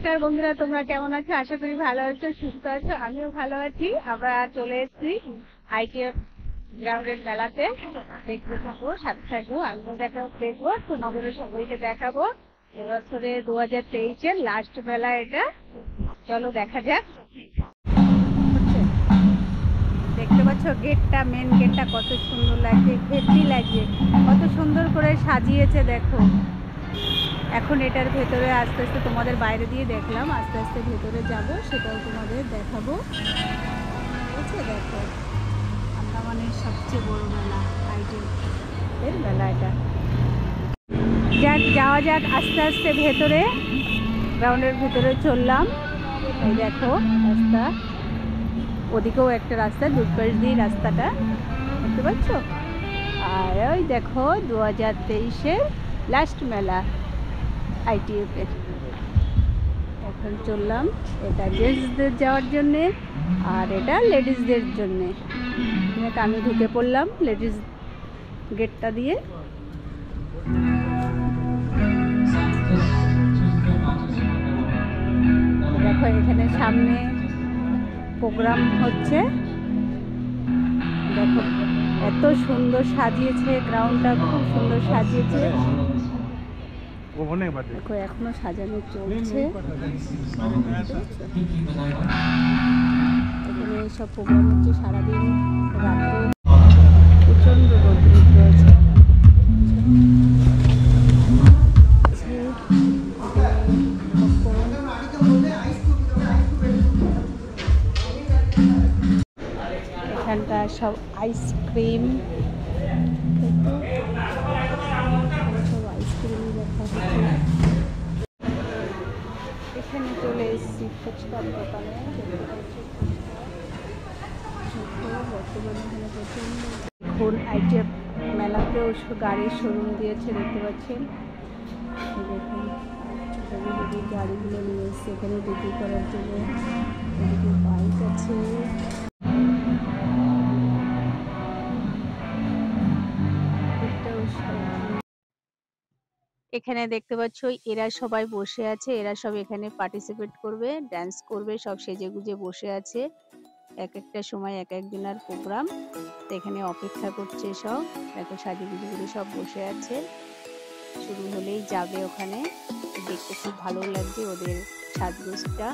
নমস্কার বন্ধুরা, তোমরা কেমন আছো? আশা করি ভালো আছো, সুস্থ আছো। আমিও ভালো আছি। আমরা চলে এসেছি আইটিএফ গ্রাউন্ডের মেলাতে। দেখতে থাকবো, সাথে থাকবো, আমিও দেখবো, তোমাদের সবাইকে দেখাবো। এবছরে 2023-এর লাস্ট মেলা এটা। চলো দেখা যাক। দেখতে পাচ্ছ গেটটা, মেন গেটটা কত সুন্দর লাগছে, হেভি লাগছে, কত সুন্দর করে সাজিয়েছে দেখো। এখন এটার ভেতরে আস্তে আস্তে তোমাদের বাইরে দিয়ে দেখলাম, আস্তে আস্তে ভেতরে যাব, সেটাও তোমাদের দেখাবো। ঠিক আছে, দেখো আন্দামানের সবচেয়ে বড় মেলা, আইটিএফ মেলা এটা। যাক, যাওয়া যাক আস্তে আস্তে ভেতরে। গ্রাউন্ডের ভেতরে চললাম। এই দেখো রাস্তা, ওদিকেও একটা রাস্তা, দুপাশ দিয়ে রাস্তাটা দেখতে পাচ্ছ। আর ওই দেখো 2023-এর লাস্ট মেলা আইটিএফের। এখন চললাম, এটা জেন্টসদের যাওয়ার জন্যে আর এটা লেডিসদের জন্যে। আমি ঢুকে পড়লাম লেডিস গেটটা দিয়ে। দেখো এখানে সামনে প্রোগ্রাম হচ্ছে, দেখো এত সুন্দর সাজিয়েছে গ্রাউন্ডটা, খুব সুন্দর সাজিয়েছে। দেখো এখনো সাজানো চলছে। এখানে সব প্রোগ্রাম হচ্ছে সারাদিন, রাত্রে প্রচন্ড রোদ্র রয়েছে। এখানটা সব আইসক্রিম, সব আইসক্রিম দেখা হচ্ছে। এখানে চলে এসেছি ফুচকার দোকানে। বর্তমানে এখানে প্রচন্ড এখন আইটিএফ মেলাতেও গাড়ির শোরুম দিয়েছে, দেখতে পাচ্ছেন। দেখুন গাড়িগুলো নিয়ে এসছে এখানে বিক্রি করার জন্য। বাইক আছে, এখানে দেখতে পাচ্ছ এরা সবাই বসে আছে, এরা সব এখানে পার্টিসিপেট করবে, ডান্স করবে, সব সেজে গুজে বসে আছে। এক একটা সময় এক একজনের প্রোগ্রাম, এখানে অপেক্ষা করছে সব। দেখো সাজে গুজে করে সব বসে আছে, শুরু হলেই যাবে ওখানে। দেখতে খুব ভালো লাগছে, ওদের সাজগোজটা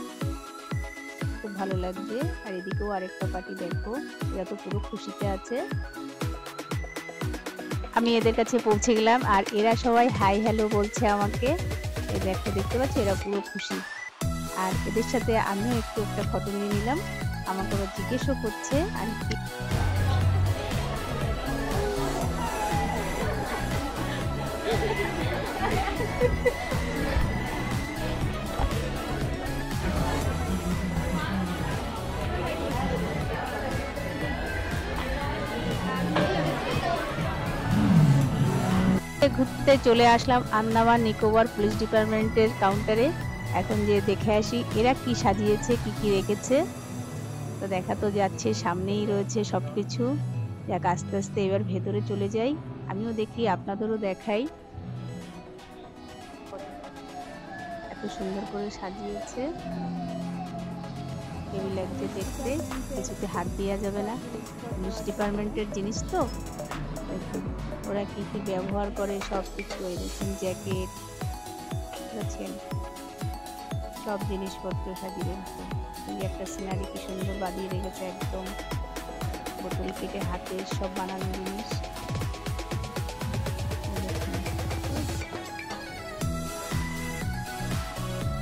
খুব ভালো লাগছে। আর এদিকেও আরেকটা পার্টি দেখো, এরা তো পুরো খুশিতে আছে। আমি এদের কাছে পৌঁছে গেলাম আর এরা সবাই হাই হ্যালো বলছে আমাকে। এই দেখো, দেখতে পাচ্ছি এরা পুরো খুশি। আর এদের সাথে আমিও একটু একটা ফটো নিয়ে নিলাম। আমাকে ওরা জিজ্ঞেসও করছে আর কি। ঘুরতে চলে আসলাম আন্দামান নিকোবর পুলিশ ডিপার্টমেন্টের কাউন্টারে। এখন যে দেখে আসি এরা কি সাজিয়েছে, কি কি রেখেছে। তো দেখা তো যাচ্ছে, সামনেই রয়েছে সবকিছু। যাক আস্তে আস্তে এবার ভেতরে চলে যাই, আমিও দেখি, আপনাদেরও দেখাই। এত সুন্দর করে সাজিয়েছে, কেমন লাগছে দেখতে। কিছুতে হাত দেওয়া যাবে না, পুলিশ ডিপার্টমেন্টের জিনিস তো। দেখুন ওরা কি কি ব্যবহার করে সব কিছু, এরকম জ্যাকেট, বুঝছেন, সব জিনিসপত্র সাজিয়ে রেখেছে। এই একটা সিনারি কি সুন্দর বাঁধিয়ে রেখেছে, একদম বোতল কেটে হাতে সব বানানো জিনিস।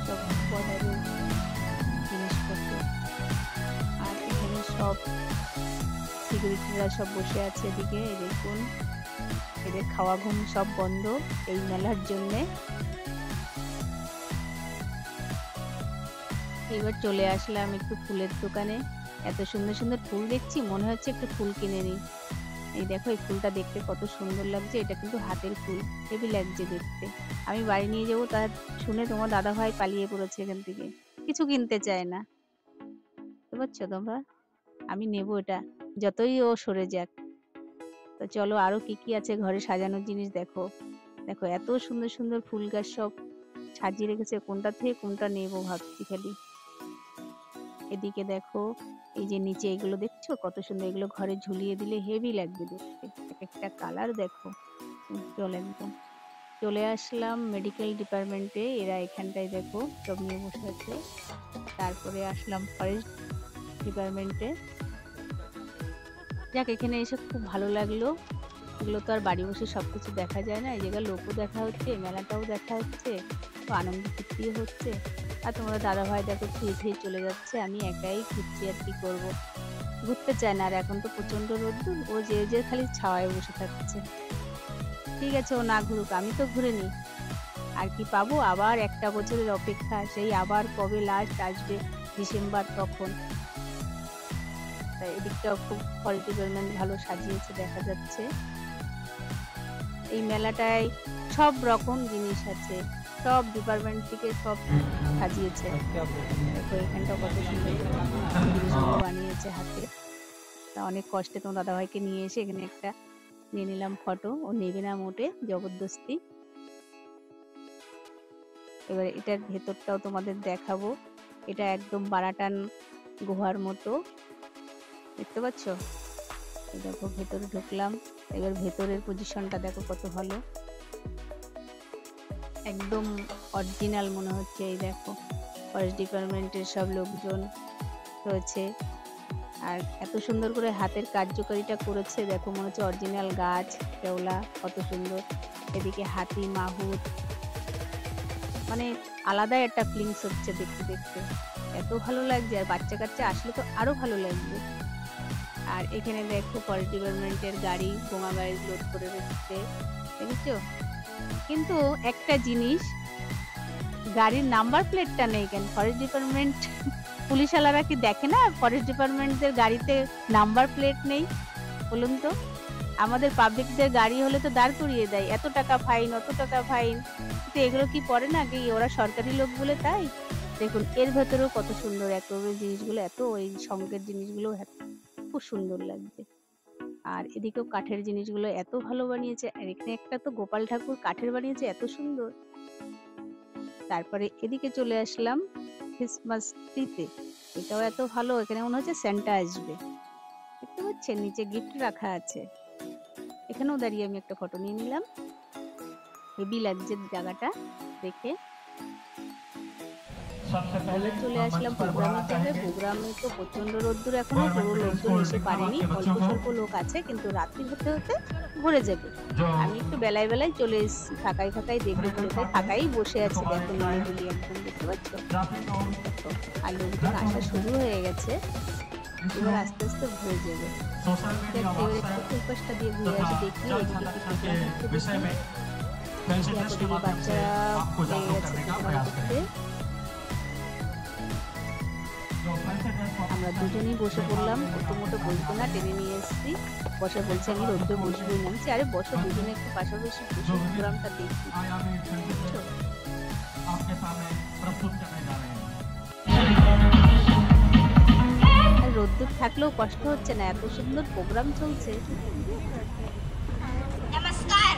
সব বর্ডারের জিনিসপত্র। আর এখানে সব সিকিউরিটিরা সব বসে আছে এদিকে। দেখুন এদের খাওয়া ঘুম সব বন্ধ এই মেলার জন্যে। এবার চলে আসলাম একটু ফুলের দোকানে। এত সুন্দর সুন্দর ফুল দেখছি, মনে হচ্ছে একটু ফুল কিনে নিই। এই দেখো এই ফুলটা দেখতে কত সুন্দর লাগছে, এটা কিন্তু হাতের ফুল, হেভি লাগছে দেখতে। আমি বাড়ি নিয়ে যাবো, তা শুনে তোমার দাদা ভাই পালিয়ে পড়েছে এখান থেকে, কিছু কিনতে চায় না। বুঝতে পারছো তোমরা, আমি নেবো এটা যতই ও সরে যাক। তো চলো আরো কি কি আছে ঘরে সাজানোর জিনিস দেখো। দেখো এত সুন্দর সুন্দর ফুল গাছ সব সাজিয়ে রেখেছে, কোনটা থেকে কোনটা নেবো ভাবছি খালি। এদিকে দেখো এই যে নিচে এগুলো দেখছো কত সুন্দর, এগুলো ঘরে ঝুলিয়ে দিলে হেভি লাগবে দেখতে। এক একটা কালার দেখো উজ্জ্বল একদম। চলে আসলাম মেডিকেল ডিপার্টমেন্টে, এরা এখানটায় দেখো সব নিয়ে বসে আছে। তারপরে আসলাম ফরেস্ট ডিপার্টমেন্টে। যাক, এখানে এসে খুব ভালো লাগলো। এগুলো তো আর বাড়ি বসে সবকিছু দেখা যায় না, এই জায়গায় লোকও দেখা হচ্ছে, মেলাটাও দেখা হচ্ছে, তো আনন্দ ফুর্তিও হচ্ছে। আর তোমরা দাদা ভাই দেখো খেয়ে চলে যাচ্ছে, আমি একাই ঘুরছি, আর কি করবো, ঘুরতে চায় না। আর এখন তো প্রচন্ড রোদ্দুর, ও যে খালি ছাওয়ায় বসে থাকছে। ঠিক আছে, ও না ঘুরুক, আমি তো ঘুরে নি, আর কি পাবো। আবার একটা বছরের অপেক্ষা, সেই আবার কবে লাস্ট আসবে ডিসেম্বর, তখন। তাই এদিকটাও খুব ফরেস্ট ডিপার্টমেন্ট ভালো সাজিয়েছে দেখা যাচ্ছে। এই মেলাটায় সব রকম জিনিস আছে, সব ডিপার্টমেন্ট থেকে সব সাজিয়েছে। দেখো এখানটা কত সুন্দর জিনিসগুলো বানিয়েছে হাতে। তা অনেক কষ্টে তোমার দাদাভাইকে নিয়ে এসে এখানে একটা নিয়ে নিলাম ফটো, ও নেবে না মোটে, জবরদস্তি। এবার এটার ভেতরটাও তোমাদের দেখাবো। এটা একদম বারাটান গুহার মতো, দেখতে পাচ্ছ। দেখো ভেতরে ঢুকলাম, এবার ভেতরের পজিশনটা দেখো কত ভালো, একদম অরিজিনাল মনে হচ্ছে। এই দেখো ফরেস্ট ডিপার্টমেন্টের সব লোকজন রয়েছে, আর এত সুন্দর করে হাতের কার্যকারিতা করেছে, দেখো মনে হচ্ছে অরিজিনাল গাছ, কেওলা, কত সুন্দর। এদিকে হাতি, মাহুত, মানে আলাদা একটা ফিলিংস হচ্ছে দেখতে দেখতে, এত ভালো লাগছে। আর বাচ্চা কাচ্চা আসলে তো আরো ভালো লাগবে। আর এখানে দেখো ফরেস্ট ডিপার্টমেন্টের গাড়ি, বোমা গাড়ি লোড করে রেখেছে, দেখেছো। কিন্তু একটা জিনিস, গাড়ির নাম্বার প্লেটটা নেই কেন? ফরেস্ট ডিপার্টমেন্ট পুলিশওয়ালারা কি দেখে না ফরেস্ট ডিপার্টমেন্টের গাড়িতে নাম্বার প্লেট নেই? বলুন তো, আমাদের পাবলিকদের গাড়ি হলে তো দাঁড় করিয়ে দেয়, এত টাকা ফাইন, অত টাকা ফাইন, কিন্তু এগুলো কি পড়ে না, কি ওরা সরকারি লোক বলে তাই। দেখুন এর ভেতরেও কত সুন্দর একেবারে জিনিসগুলো, এত ওই সঙ্গের জিনিসগুলো খুব সুন্দর লাগছে। আর এদিকেও কাঠের জিনিসগুলো এত ভালো বানিয়েছে, আর এখানে একটা তো গোপাল ঠাকুর কাঠের বানিয়েছে, এত সুন্দর। তারপরে এদিকে চলে আসলাম ক্রিসমাস ট্রিতে, এটাও এত ভালো। এখানে মনে হচ্ছে সেন্টা আসবে, দেখতে পাচ্ছেন নিচে গিফট রাখা আছে। এখানেও দাঁড়িয়ে আমি একটা ফটো নিয়ে নিলাম, হেভি লাগছে জায়গাটা দেখে। চলে আসলাম প্রোগ্রামের জায়গায়। প্রোগ্রামে তো প্রচন্ড রোদ্দুর, এখনো পুরো লোকজন এসে পারেনি, অল্প স্বল্প লোক আছে, কিন্তু রাত্রি হতে হতে ভরে যাবে। আমি একটু বেলায় বেলায় চলে এসেছি, ফাঁকাই ফাঁকাই দেখবো বলে, তাই ফাঁকাই বসে আছি, দেখো নিরিবিলি একদম, দেখতে পাচ্ছ। আর লোকজন আসা শুরু হয়ে গেছে, এবার আস্তে আস্তে ভরে যাবে। একটু পাশটা দিয়ে ঘুরে আসি, দেখি বাচ্চারা আমরা দুজনেই বসে পড়লাম, একটু মোটো বসবো না, টেনে নিয়ে এসেছি। বসে বলছে আমি রোদ্রে বসবোই না, আরে বসো, দুজনে একটু পাশাপাশি বসে প্রোগ্রামটা দেখি। রোদ্দুর থাকলেও কষ্ট হচ্ছে না, এত সুন্দর প্রোগ্রাম চলছে। নমস্কার,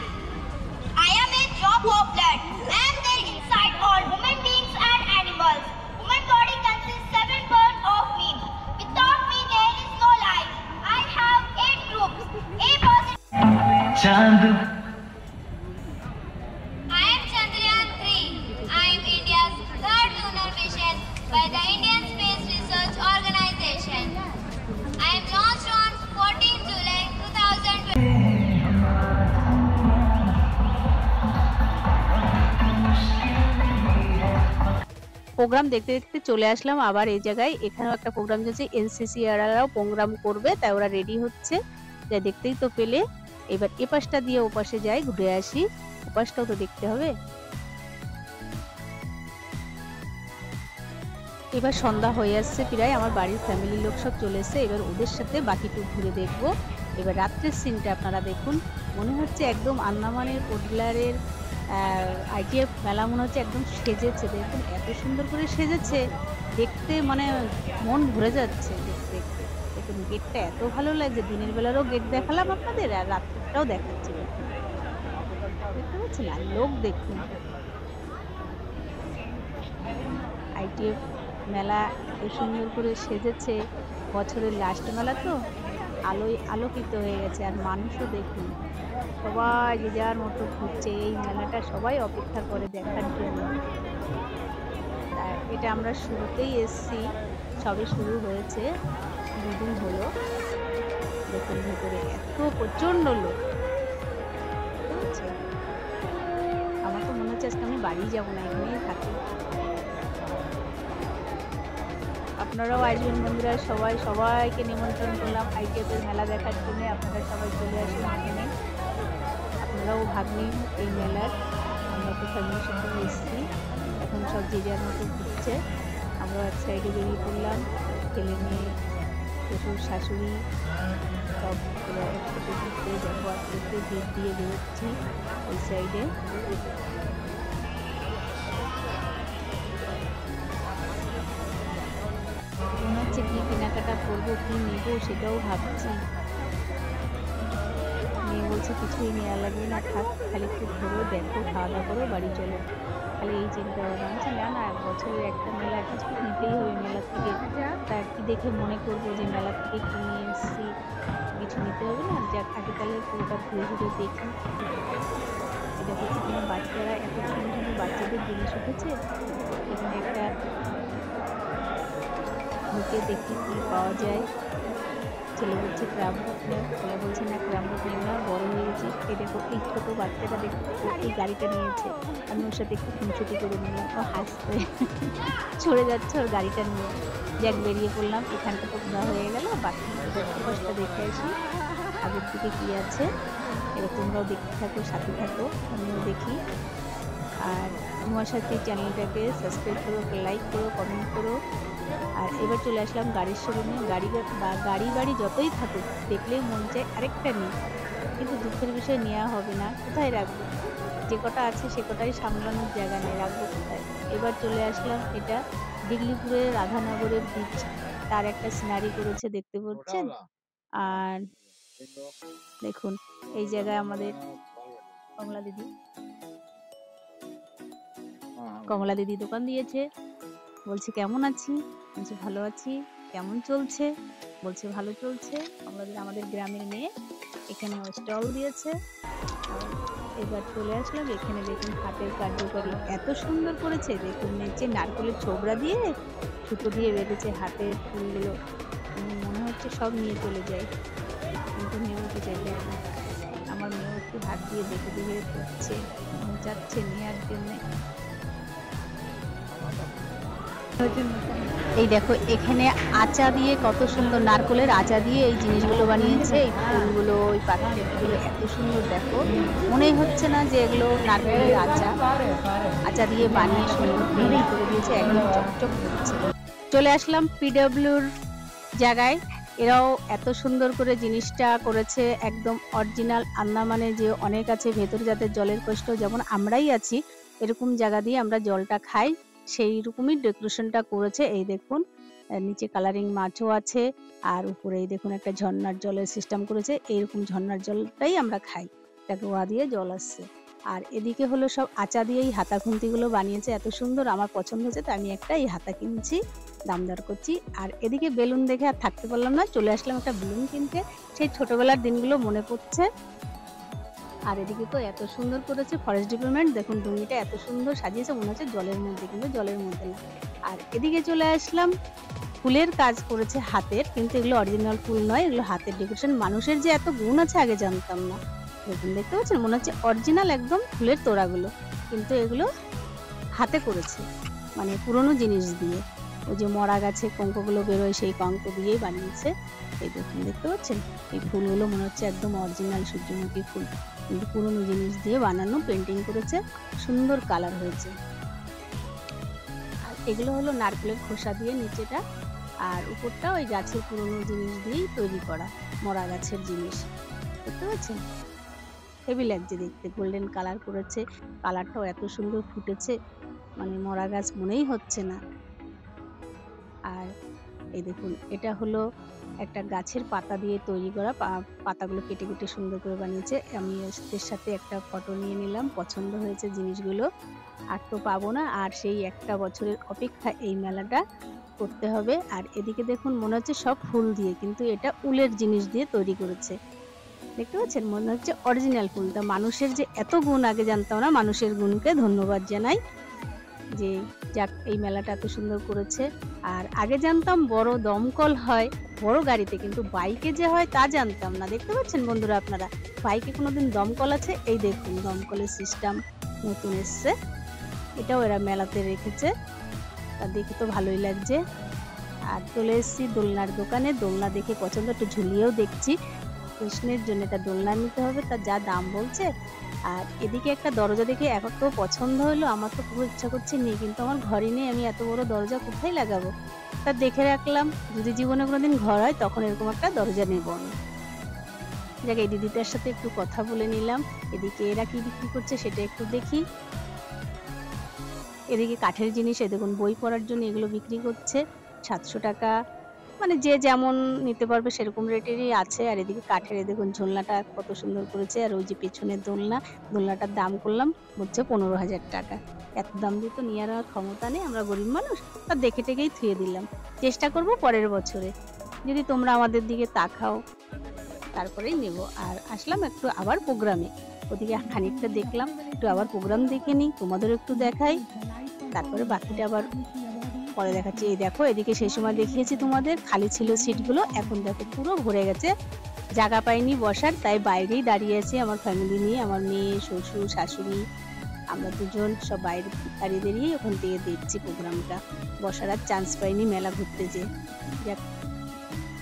I am a drop of blood. I am there inside all human beings and animals. Human body consists 7 parts of me. Without me there is no life. I have 8 groups. A positive. I am Chandrayaan 3. I am India's third lunar mission by the Indian Space Research Organization. I am launched on 14 July 2020. Programme দেখতে দেখতে চলে আসলাম আবার এই জায়গায়। এখানেও একটা programme চলছে, NCC এরাও প্রোগ্রাম করবে, তাই ওরা রেডি হচ্ছে, তাই দেখতেই তো পেলে। এবার এ পাশটা দিয়ে ও পাশে যাই, ঘুরে আসি, ও পাশটাও তো দেখতে হবে। এবার সন্ধ্যা হয়ে আসছে প্রায়, আমার বাড়ির ফ্যামিলির লোক সব চলে এসছে, এবার ওদের সাথে বাকিটুকু ঘুরে দেখবো। এবার রাত্রের সিনটা আপনারা দেখুন, মনে হচ্ছে একদম আন্দামানের কোটলারের আইটিএফ মেলা মনে হচ্ছে একদম সেজেছে। দেখুন এত সুন্দর করে সেজেছে, দেখতে মানে মন ভরে যাচ্ছে দেখতে দেখতে। দেখুন গেটটা এত ভালো লাগছে, দিনের বেলারও গেট দেখালাম আপনাদের, আর রাত্রেরটাও দেখাচ্ছি। দেখতে পাচ্ছেন আর লোক দেখুন, এসটিএফ মেলা এত সুন্দর করে সেজেছে, বছরের লাস্ট মেলা তো আলোয় আলোকিত হয়ে গেছে। আর মানুষও দেখুন সবাই যে যার মতো ঘুরছে, এই মেলাটা সবাই অপেক্ষা করে দেখার জন্য। তা এটা আমরা শুরুতেই এসছি, সবে শুরু হয়েছে, 2 দিন হলো। দেখুন ভেতরে এত প্রচন্ড লোক, বুঝছো? আমার তো মনে হচ্ছে আজকে আমি বাড়ি যাবো না, এখানেই থাকি। আপনারাও আসবেন বন্ধুরা, সবাইকে নিমন্ত্রণ করলাম আইকেপের মেলা দেখার জন্য। আপনারা সবাই চলে আসুন এখানে, আপনারাও ভাগ নিন এই মেলার। আমরা তো ফ্যামিলির সাথে এসেছি, এখন সব যে যার মতো ঘুরছে, আমরাও এক সাইডে বেরিয়ে পড়লাম। ছেলে মেয়ে, শ্বশুর শাশুড়ি সব একসাথে ঘুরতে। দেখো আস্তে আস্তে গেট দিয়ে বেরোচ্ছি ওই সাইডে। মনে হচ্ছে কি কেনাকাটা করবো, কি নেবো সেটাও ভাবছি। মেয়ে বলছে কিছুই নেওয়া লাগবে না, থাক, খালি একটু ঘুরো, দেখো, খাওয়া দাওয়া করো, বাড়ি চলো। খালি এই চিন্তা ভাবনা। বলছি না না, বছরের একটা মেলা, কিছু নিতেই হবে মেলা থেকে। তা কি দেখে মনে করবো যে মেলা থেকে কি নিয়ে এসেছি, কিছু নিতে হবে না? যাক, আগে তাহলে পুরোটা ঘুরে ঘুরে দেখি। এটা হচ্ছে কোনো বাচ্চারা, এত সুন্দর সুন্দর বাচ্চাদের জিনিস উঠেছে। এখানে একটা ঢুকে দেখি কি পাওয়া যায়। ছেলে বলছে ক্রামবুক নেই, ছেলে বলছে না ক্রামবুক নেই না, বড় হয়ে গেছি। এই দেখো এই ছোটো বাচ্চাটা দেখো, এই গাড়িটা নিয়েছে। আমি ওর সাথে একটু খুনছুটি করে নিলাম, ও হাসতে ছড়ে যাচ্ছে ওর গাড়িটা নিয়ে। যাক, বেরিয়ে পড়লাম, এখানটা তো ঘোরা হয়ে গেল। বাকি দশটা দেখে আসি আগের দিকে কি আছে। এবার তোমরাও দেখতে থাকো, সাথে থাকো, আমিও দেখি। আর তোমার সাথে চ্যানেলটাকে সাবস্ক্রাইব করো, লাইক করো, কমেন্ট করো। আর এবার চলে আসলাম গাড়ির শোরুমে। গাড়ি বাড়ি যতই থাকুক, দেখলেই মন চায় আরেকটা নিই, কিন্তু দুঃখের বিষয় নেওয়া হবে না। কোথায় রাখবো? যে কটা আছে সে কটাই সামলানোর জায়গা নেই, রাখবো কোথায়? এবার চলে আসলাম, এটা দিগলিপুরের রাধানগরের বীচ, তার একটা সিনারি করেছে, দেখতে পাচ্ছেন। আর দেখুন এই জায়গায় আমাদের কমলা দিদি দোকান দিয়েছে। বলছে কেমন আছি, বলছে ভালো আছি। কেমন চলছে, বলছে ভালো চলছে। আমাদের গ্রামের মেয়ে, এখানে স্টল দিয়েছে। আর এবার চলে আসলাম এখানে, দেখুন হাতের কার্যকারী এত সুন্দর করেছে। দেখুন নিচে নারকেলের ছোবড়া দিয়ে সুতো দিয়ে বেঁধেছে হাতের ফুলগুলো। মনে হচ্ছে সব নিয়ে চলে যায়, কিন্তু নিয়ে উঠে চাই। দেখুন আমার মেয়ে একটু হাত দিয়ে দেখে দেখে করছে, যাচ্ছে নেওয়ার জন্য। এই দেখো এখানে আচা দিয়ে, কত সুন্দর নারকেলের আচা দিয়ে এই জিনিসগুলো বানিয়েছে। এই ফুলগুলো, ওই পাখিগুলো এত সুন্দর, দেখো মনেই হচ্ছে না যে এগুলো নারকেলের আচা দিয়ে বানিয়ে সুন্দর করে দিয়েছে, একদম চকচক করছে। চলে আসলাম পিডব্লিউর জায়গায়। এরাও এত সুন্দর করে জিনিসটা করেছে, একদম অরিজিনাল। আন্দামানে যে অনেক আছে ভেতরে যাদের জলের কষ্ট, যেমন আমরাই আছি, এরকম জায়গা দিয়ে আমরা জলটা খাই, সেই রকমই ডেকোরেশনটা করেছে। এই দেখুন নিচে কালারিং মাছও আছে, আর উপরে এই দেখুন একটা ঝর্ণার জলের সিস্টেম করেছে। এইরকম ঝর্ণার জলটাই আমরা খাই, এটা গোয়া দিয়ে জল আসছে। আর এদিকে হলো সব আচা দিয়ে এই হাতা খুন্তিগুলো বানিয়েছে, এত সুন্দর, আমার পছন্দ হয়েছে, তো আমি একটা এই হাতা কিনছি, দাম দর করছি। আর এদিকে বেলুন দেখে আর থাকতে পারলাম না, চলে আসলাম একটা বেলুন কিনতে। সেই ছোটবেলার দিনগুলো মনে পড়ছে। আর এদিকে তো এত সুন্দর করেছে ফরেস্ট ডিপার্টমেন্ট, দেখুন ডুঙ্গিটা এত সুন্দর সাজিয়েছে, মনে হচ্ছে জলের মধ্যে, কিন্তু জলের মধ্যে না। আর এদিকে চলে আসলাম, ফুলের কাজ করেছে হাতের, কিন্তু এগুলো অরিজিনাল ফুল নয়, এগুলো হাতের ডেকোরেশন। মানুষের যে এত গুণ আছে আগে জানতাম না। দেখুন দেখতে পাচ্ছেন, মনে হচ্ছে অরিজিনাল একদম ফুলের তোড়াগুলো, কিন্তু এগুলো হাতে করেছে, মানে পুরনো জিনিস দিয়ে। ওই যে মরা গাছে কঙ্কগুলো বেরোয়, সেই কঙ্ক দিয়েই বানিয়েছে। এই দেখুন দেখতে পাচ্ছেন, এই ফুলগুলো মনে হচ্ছে একদম অরিজিনাল সূর্যমুখী ফুল, কিন্তু পুরনো জিনিস দিয়ে বানানো, পেন্টিং করেছে, সুন্দর কালার হয়েছে। আর এগুলো হলো নারকেলের খোসা দিয়ে নিচেটা, আর উপরটা ওই গাছের পুরনো জিনিস দিয়েই তৈরি করা, মরা গাছের জিনিস। দেখতে পাচ্ছেন, হেভি লাগছে দেখতে, গোল্ডেন কালার করেছে, কালারটাও এত সুন্দর ফুটেছে, মানে মরা গাছ মনেই হচ্ছে না। আর এই দেখুন এটা হলো একটা গাছের পাতা দিয়ে তৈরি করা, পাতাগুলো কেটে কেটে সুন্দর করে বানিয়েছে। আমি এর সাথে একটা ফটো নিয়ে নিলাম, পছন্দ হয়েছে জিনিসগুলো। আর তো পাবো না, আর সেই একটা বছরের অপেক্ষা এই মেলাটা করতে হবে। আর এদিকে দেখুন মনে হচ্ছে সব ফুল দিয়ে, কিন্তু এটা উলের জিনিস দিয়ে তৈরি করেছে। দেখতে পাচ্ছেন, মনে হচ্ছে অরিজিনাল ফুল। তা মানুষের যে এত গুণ আগে জানতাম না, মানুষের গুণকে ধন্যবাদ জানাই যে যাক এই মেলাটা এত সুন্দর করেছে। আর আগে জানতাম বড় দমকল হয় বড় গাড়িতে, কিন্তু বাইকে যে হয় তা জানতাম না। দেখতে পাচ্ছেন বন্ধুরা আপনারা, বাইকে কোনোদিন দমকল আছে? এই দেখুন দমকলের সিস্টেম নতুন এসছে, এটাও এরা মেলাতে রেখেছে। তা দেখে তো ভালোই লাগছে। আর চলে এসেছি দোলনার দোকানে, দোলনা দেখে পছন্দ, একটু ঝুলিয়েও দেখছি। কৃষ্ণের জন্য একটা দোলনা নিতে হবে, তার যা দাম বলছে। আর এদিকে একটা দরজা দেখে এত পছন্দ হলো, আমার তো খুব ইচ্ছা করছে নিয়ে, কিন্তু আমার ঘরে নেই, আমি এত বড় দরজা কোথায় লাগাবো। তা দেখে রাখলাম, যদি জীবনে কোনোদিন ঘর হয় তখন এরকম একটা দরজা নেব আমি। যাক, এই দিদিটার সাথে একটু কথা বলে নিলাম। এদিকে এরা কি বিক্রি করছে সেটা একটু দেখি। এদিকে কাঠের জিনিস, এ দেখুন বই পড়ার জন্য এগুলো বিক্রি করছে 700 টাকা, মানে যে যেমন নিতে পারবে সেরকম রেটেরই আছে। আর এদিকে কাঠের দেখুন ঝোলনাটা কত সুন্দর করেছে। আর ওই যে পেছনের দোলনাটার দাম করলাম হচ্ছে 15,000 টাকা। এত দাম দিয়ে তো নিয়ে আর ক্ষমতা নেই, আমরা গরিব মানুষ। তা দেখে টেকেই থুয়ে দিলাম, চেষ্টা করব পরের বছরে যদি তোমরা আমাদের দিকে তাকাও তারপরেই নেব। আর আসলাম একটু আবার প্রোগ্রামে, ওদিকে খানিকটা দেখলাম, একটু আবার প্রোগ্রাম দেখে নিই, তোমাদের একটু দেখাই, তারপরে বাকিটা আবার পরে দেখাচ্ছি। এই দেখো, এদিকে সেই সময় দেখিয়েছি তোমাদের খালি ছিল সিটগুলো, এখন দেখো পুরো ভরে গেছে, জায়গা পাইনি বসার, তাই বাইরেই দাঁড়িয়ে আছি আমার ফ্যামিলি নিয়ে, আমার মেয়ে, শ্বশুর, শাশুড়ি, আমরা দুজন সব বাইরে দাঁড়িয়ে দাঁড়িয়ে ওখান থেকে দেখছি প্রোগ্রামটা। বসার আর চান্স পাইনি মেলা ঘুরতে যেয়ে। যাক,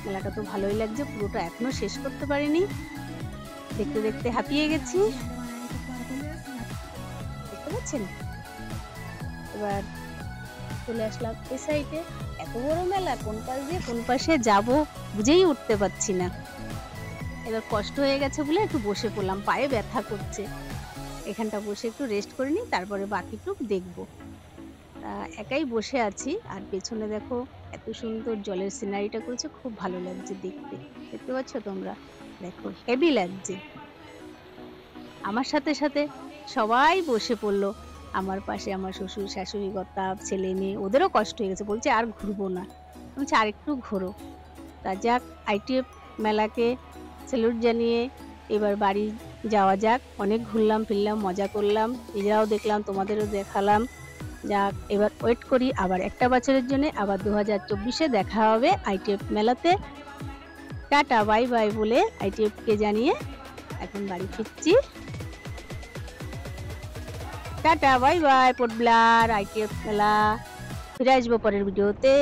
মেলাটা তো ভালোই লাগছে, পুরোটা এখনো শেষ করতে পারিনি, দেখতে দেখতে হাঁপিয়ে গেছি। দেখতে পাচ্ছেন, এবার চলে আসলাম এই সাইডে। এত বড় মেলা, কোন পাশ দিয়ে কোন পাশে যাব বুঝেই উঠতে পারছি না। এবার কষ্ট হয়ে গেছে বলে একটু বসে পড়লাম, পায়ে ব্যথা করছে, এখানটা বসে একটু রেস্ট করে নিই, তারপরে বাকিটুক দেখবো। একাই বসে আছি। আর পেছনে দেখো এত সুন্দর জলের সিনারিটা করেছে, খুব ভালো লাগছে দেখতে। দেখতে পাচ্ছ তোমরা, দেখো হেভি লাগছে। আমার সাথে সাথে সবাই বসে পড়লো আমার পাশে, আমার শ্বশুর শাশুড়ি কর্তা ছেলে মেয়ে, ওদেরও কষ্ট হয়ে গেছে, বলছে আর ঘুরবো না। বলছে আর একটু ঘোরো। তা যাক, আইটিএফ মেলাকে স্যালুট জানিয়ে এবার বাড়ি যাওয়া যাক। অনেক ঘুরলাম ফিরলাম, মজা করলাম, নিজেরাও দেখলাম, তোমাদেরও দেখালাম। যাক, এবার ওয়েট করি আবার একটা বছরের জন্য, আবার 2024-এ দেখা হবে আইটিএফ মেলাতে। টাটা বাই বাই বলে আইটিএফকে জানিয়ে এখন বাড়ি ফিরছি। Tata bye bye, port Blair, ITF মেলা। ফিরে আসবো পরের ভিডিওতে।